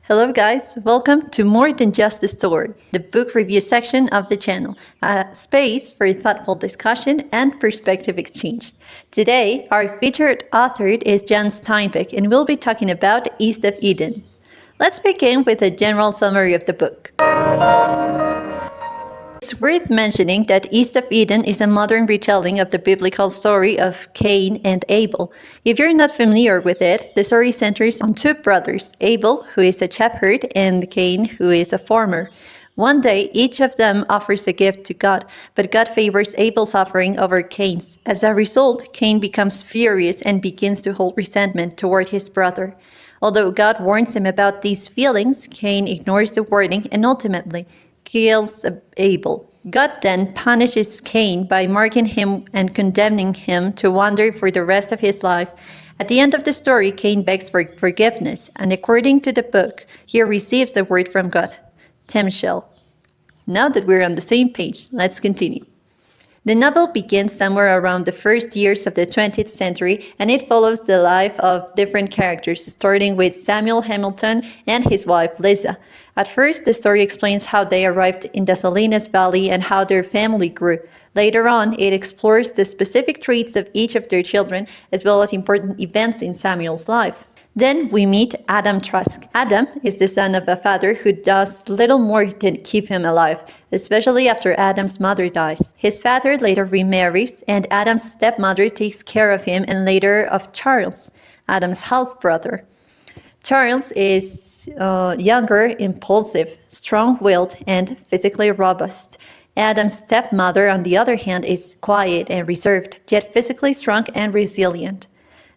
Hello guys, welcome to More Than Just a Story, the book review section of the channel, a space for thoughtful discussion and perspective exchange. Today, our featured author is John Steinbeck, and we'll be talking about East of Eden. Let's begin with a general summary of the book. It's worth mentioning that East of Eden is a modern retelling of the biblical story of Cain and Abel. If you're not familiar with it, the story centers on two brothers, Abel, who is a shepherd, and Cain, who is a farmer. One day, each of them offers a gift to God, but God favors Abel's offering over Cain's. As a result, Cain becomes furious and begins to hold resentment toward his brother. Although God warns him about these feelings, Cain ignores the warning and ultimately kills Abel. God then punishes Cain by marking him and condemning him to wander for the rest of his life. At the end of the story, Cain begs for forgiveness, and according to the book, he receives a word from God, Temshel. Now that we're on the same page, let's continue. The novel begins somewhere around the first years of the 20th century, and it follows the life of different characters, starting with Samuel Hamilton and his wife Lisa. At first, the story explains how they arrived in the Salinas Valley and how their family grew. Later on, it explores the specific traits of each of their children, as well as important events in Samuel's life. Then we meet Adam Trask. Adam is the son of a father who does little more than keep him alive, especially after Adam's mother dies. His father later remarries, and Adam's stepmother takes care of him and later of Charles, Adam's half-brother. Charles is younger, impulsive, strong-willed, and physically robust. Adam's stepmother, on the other hand, is quiet and reserved, yet physically strong and resilient.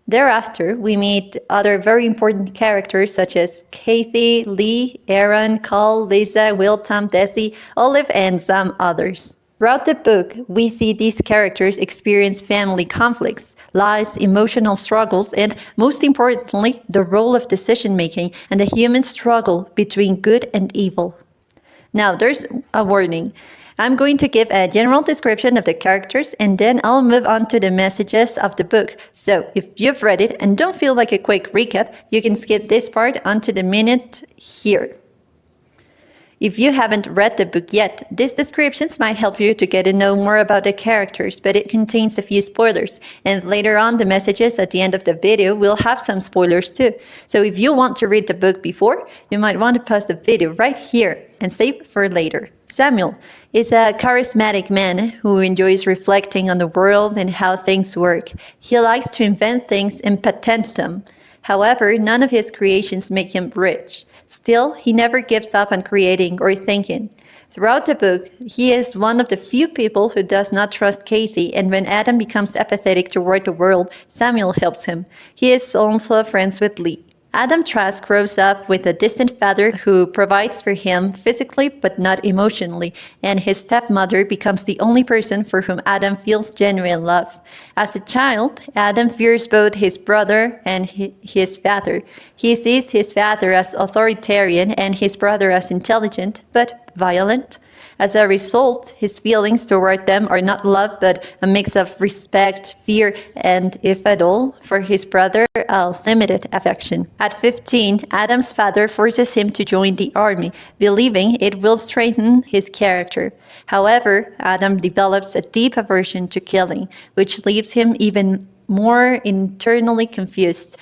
Thereafter, we meet other very important characters such as Kathy, Lee, Aaron, Carl, Lisa, Will, Tom, Desi, Olive, and some others. Throughout the book, we see these characters experience family conflicts, lies, emotional struggles, and most importantly, the role of decision-making and the human struggle between good and evil. Now, there's a warning. I'm going to give a general description of the characters and then I'll move on to the messages of the book. So if you've read it and don't feel like a quick recap, you can skip this part onto the minute here. If you haven't read the book yet, these descriptions might help you to get to know more about the characters, but it contains a few spoilers. And later on, the messages at the end of the video will have some spoilers too. So if you want to read the book before, you might want to pause the video right here and save it for later. Samuel is a charismatic man who enjoys reflecting on the world and how things work. He likes to invent things and patent them. However, none of his creations make him rich. Still, he never gives up on creating or thinking. Throughout the book, he is one of the few people who does not trust Kathy, and when Adam becomes apathetic toward the world, Samuel helps him. He is also friends with Lee. Adam Trask grows up with a distant father who provides for him physically but not emotionally, and his stepmother becomes the only person for whom Adam feels genuine love. As a child, Adam fears both his brother and his father. He sees his father as authoritarian and his brother as intelligent but violent. As a result, his feelings toward them are not love, but a mix of respect, fear, and, if at all, for his brother, a limited affection. At 15, Adam's father forces him to join the army, believing it will strengthen his character. However, Adam develops a deep aversion to killing, which leaves him even more internally confused.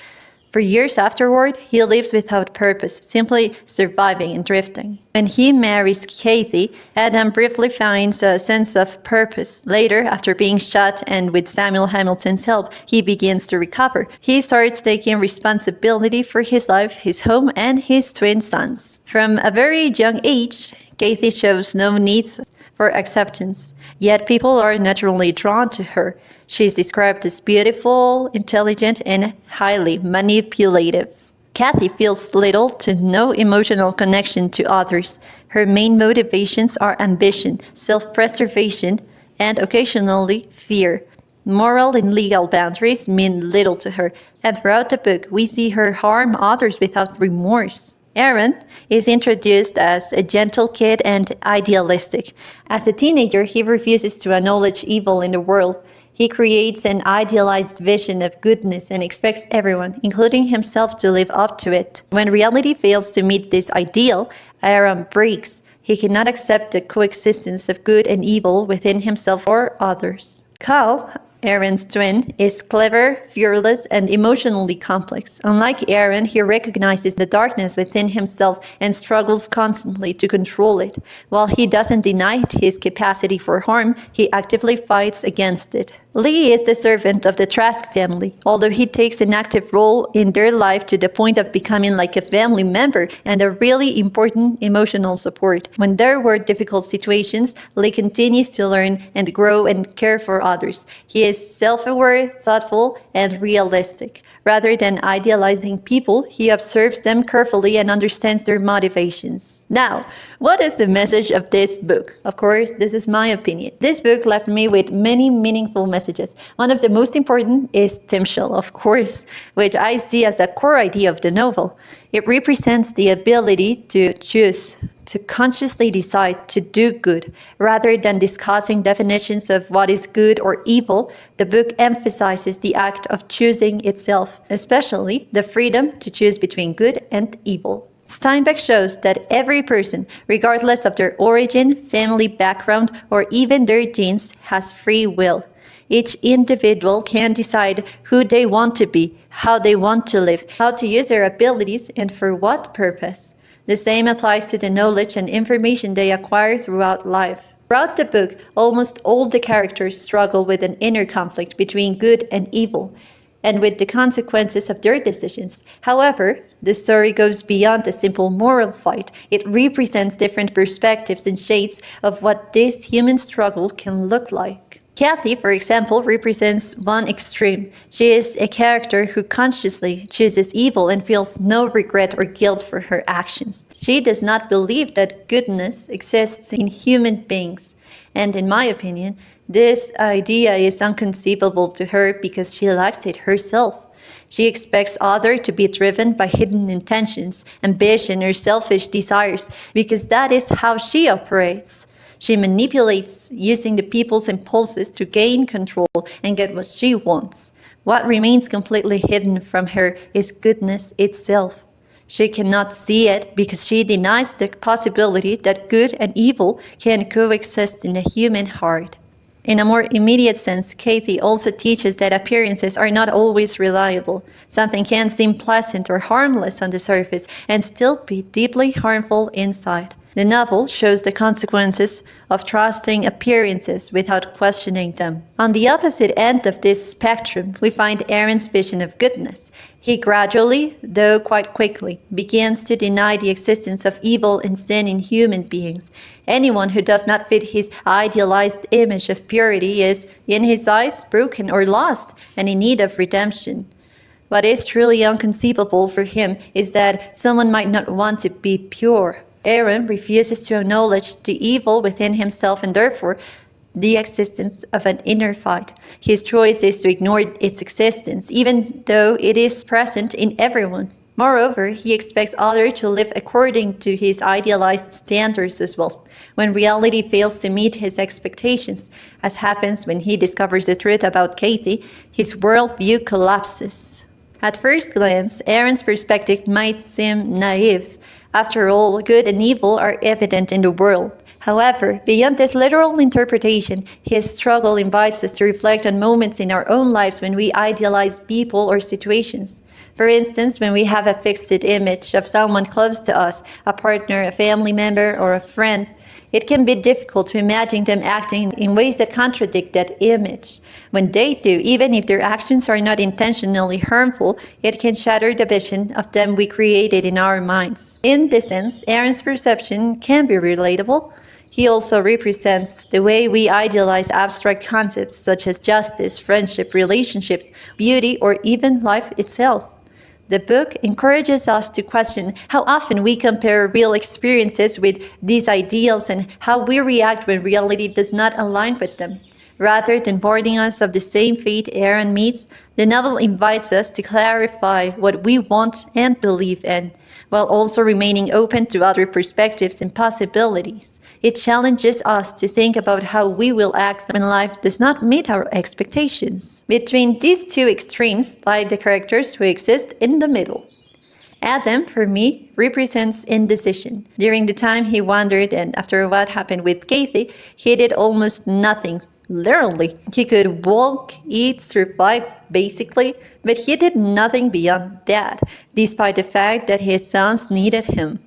For years afterward, he lives without purpose, simply surviving and drifting. When he marries Kathy, Adam briefly finds a sense of purpose. Later, after being shot and with Samuel Hamilton's help, he begins to recover. He starts taking responsibility for his life, his home, and his twin sons. From a very young age, Kathy shows no need for acceptance, yet people are naturally drawn to her. She is described as beautiful, intelligent, and highly manipulative. Kathy feels little to no emotional connection to others. Her main motivations are ambition, self-preservation, and occasionally fear. Moral and legal boundaries mean little to her, and throughout the book we see her harm others without remorse. Aaron is introduced as a gentle kid and idealistic. As a teenager, he refuses to acknowledge evil in the world. He creates an idealized vision of goodness and expects everyone, including himself, to live up to it. When reality fails to meet this ideal, Aaron breaks. He cannot accept the coexistence of good and evil within himself or others. Cal, Aaron's twin, is clever, fearless, and emotionally complex. Unlike Aaron, he recognizes the darkness within himself and struggles constantly to control it. While he doesn't deny his capacity for harm, he actively fights against it. Lee is the servant of the Trask family, although he takes an active role in their life to the point of becoming like a family member and a really important emotional support. When there were difficult situations, Lee continues to learn and grow and care for others. He is self-aware, thoughtful, and realistic. Rather than idealizing people, he observes them carefully and understands their motivations. Now, what is the message of this book? Of course, this is my opinion. This book left me with many meaningful messages. One of the most important is Timshel, of course, which I see as a core idea of the novel. It represents the ability to choose, to consciously decide to do good. Rather than discussing definitions of what is good or evil, the book emphasizes the act of choosing itself, especially the freedom to choose between good and evil. Steinbeck shows that every person, regardless of their origin, family background, or even their genes, has free will. Each individual can decide who they want to be, how they want to live, how to use their abilities, and for what purpose. The same applies to the knowledge and information they acquire throughout life. Throughout the book, almost all the characters struggle with an inner conflict between good and evil, and with the consequences of their decisions. However, the story goes beyond a simple moral fight. It represents different perspectives and shades of what this human struggle can look like. Kathy, for example, represents one extreme. She is a character who consciously chooses evil and feels no regret or guilt for her actions. She does not believe that goodness exists in human beings. And in my opinion, this idea is inconceivable to her because she lacks it herself. She expects others to be driven by hidden intentions, ambition, or selfish desires because that is how she operates. She manipulates using the people's impulses to gain control and get what she wants. What remains completely hidden from her is goodness itself. She cannot see it because she denies the possibility that good and evil can coexist in the human heart. In a more immediate sense, Kathy also teaches that appearances are not always reliable. Something can seem pleasant or harmless on the surface and still be deeply harmful inside. The novel shows the consequences of trusting appearances without questioning them. On the opposite end of this spectrum, we find Aaron's vision of goodness. He gradually, though quite quickly, begins to deny the existence of evil and sin in human beings. Anyone who does not fit his idealized image of purity is, in his eyes, broken or lost and in need of redemption. What is truly inconceivable for him is that someone might not want to be pure. Aaron refuses to acknowledge the evil within himself and therefore the existence of an inner fight. His choice is to ignore its existence, even though it is present in everyone. Moreover, he expects others to live according to his idealized standards as well. When reality fails to meet his expectations, as happens when he discovers the truth about Kathy, his worldview collapses. At first glance, Aaron's perspective might seem naive. After all, good and evil are evident in the world. However, beyond this literal interpretation, his struggle invites us to reflect on moments in our own lives when we idealize people or situations. For instance, when we have a fixed image of someone close to us, a partner, a family member, or a friend, it can be difficult to imagine them acting in ways that contradict that image. When they do, even if their actions are not intentionally harmful, it can shatter the vision of them we created in our minds. In this sense, Aaron's perception can be relatable. He also represents the way we idealize abstract concepts such as justice, friendship, relationships, beauty, or even life itself. The book encourages us to question how often we compare real experiences with these ideals and how we react when reality does not align with them. Rather than warning us of the same fate Aaron meets, the novel invites us to clarify what we want and believe in. while also remaining open to other perspectives and possibilities. It challenges us to think about how we will act when life does not meet our expectations. Between these two extremes lie the characters who exist in the middle. Adam, for me, represents indecision. During the time he wandered and after what happened with Kathy, he did almost nothing. Literally. He could walk, eat, survive, basically, but he did nothing beyond that, despite the fact that his sons needed him.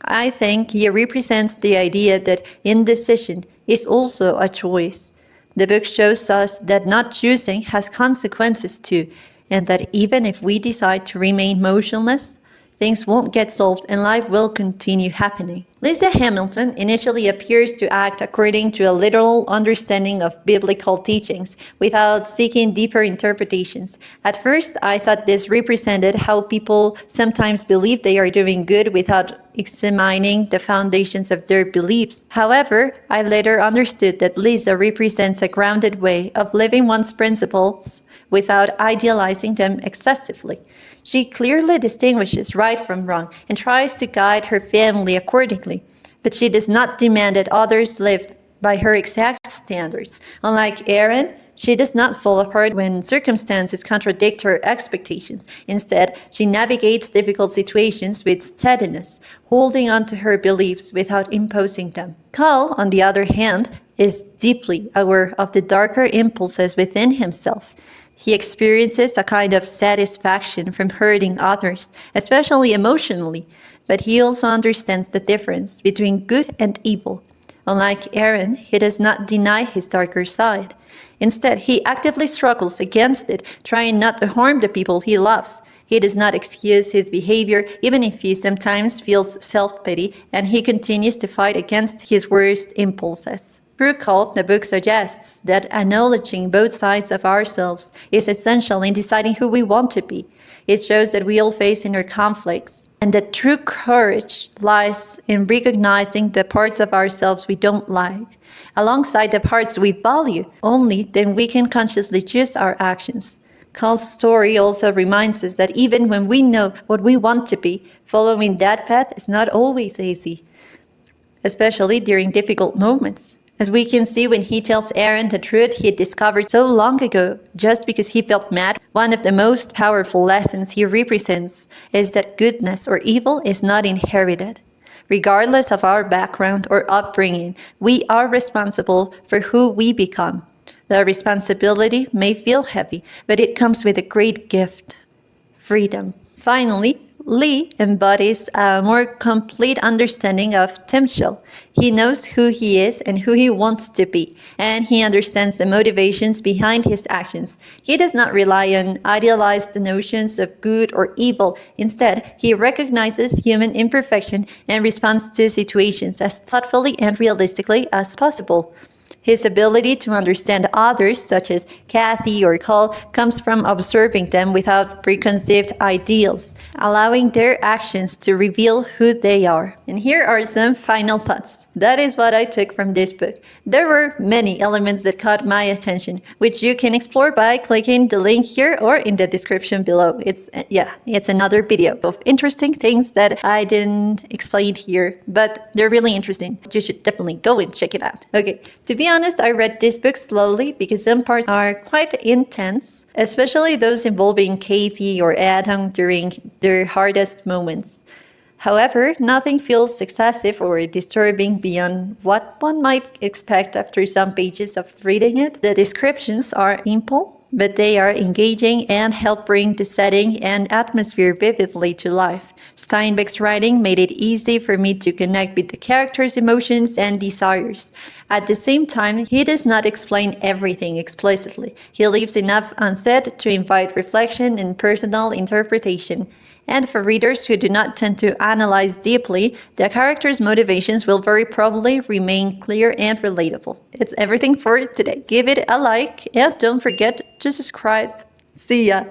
I think he represents the idea that indecision is also a choice. The book shows us that not choosing has consequences too, and that even if we decide to remain motionless, things won't get solved and life will continue happening. Lisa Hamilton initially appears to act according to a literal understanding of biblical teachings without seeking deeper interpretations. At first, I thought this represented how people sometimes believe they are doing good without examining the foundations of their beliefs. However, I later understood that Lisa represents a grounded way of living one's principles without idealizing them excessively. She clearly distinguishes right from wrong and tries to guide her family accordingly, but she does not demand that others live by her exact standards. Unlike Aaron, she does not fall apart when circumstances contradict her expectations. Instead, she navigates difficult situations with steadiness, holding on to her beliefs without imposing them. Cal, on the other hand, is deeply aware of the darker impulses within himself. He experiences a kind of satisfaction from hurting others, especially emotionally, but he also understands the difference between good and evil. Unlike Aaron, he does not deny his darker side. Instead, he actively struggles against it, trying not to harm the people he loves. He does not excuse his behavior, even if he sometimes feels self-pity, and he continues to fight against his worst impulses. Through Cal, the book suggests that acknowledging both sides of ourselves is essential in deciding who we want to be. It shows that we all face inner conflicts, and that true courage lies in recognizing the parts of ourselves we don't like, alongside the parts we value. Only then we can consciously choose our actions. Cal's story also reminds us that even when we know what we want to be, following that path is not always easy, especially during difficult moments. As we can see when he tells Aaron the truth he discovered so long ago, just because he felt mad, one of the most powerful lessons he represents is that goodness or evil is not inherited. Regardless of our background or upbringing, we are responsible for who we become. The responsibility may feel heavy, but it comes with a great gift: freedom. Finally, Lee embodies a more complete understanding of Timshel. He knows who he is and who he wants to be, and he understands the motivations behind his actions. He does not rely on idealized notions of good or evil. Instead, he recognizes human imperfection and responds to situations as thoughtfully and realistically as possible. His ability to understand others, such as Kathy or Cal, comes from observing them without preconceived ideals, allowing their actions to reveal who they are. And here are some final thoughts. That is what I took from this book. There were many elements that caught my attention, which you can explore by clicking the link here or in the description below. It's another video of interesting things that I didn't explain here, but they're really interesting. You should definitely go and check it out. Okay, to be honest, I read this book slowly because some parts are quite intense, especially those involving Kathy or Adam during their hardest moments. However, nothing feels excessive or disturbing beyond what one might expect after some pages of reading it. The descriptions are simple, but they are engaging and help bring the setting and atmosphere vividly to life. Steinbeck's writing made it easy for me to connect with the characters' emotions and desires. At the same time, he does not explain everything explicitly. He leaves enough unsaid to invite reflection and personal interpretation. And for readers who do not tend to analyze deeply, the characters' motivations will very probably remain clear and relatable. It's everything for today. Give it a like and don't forget to subscribe. See ya!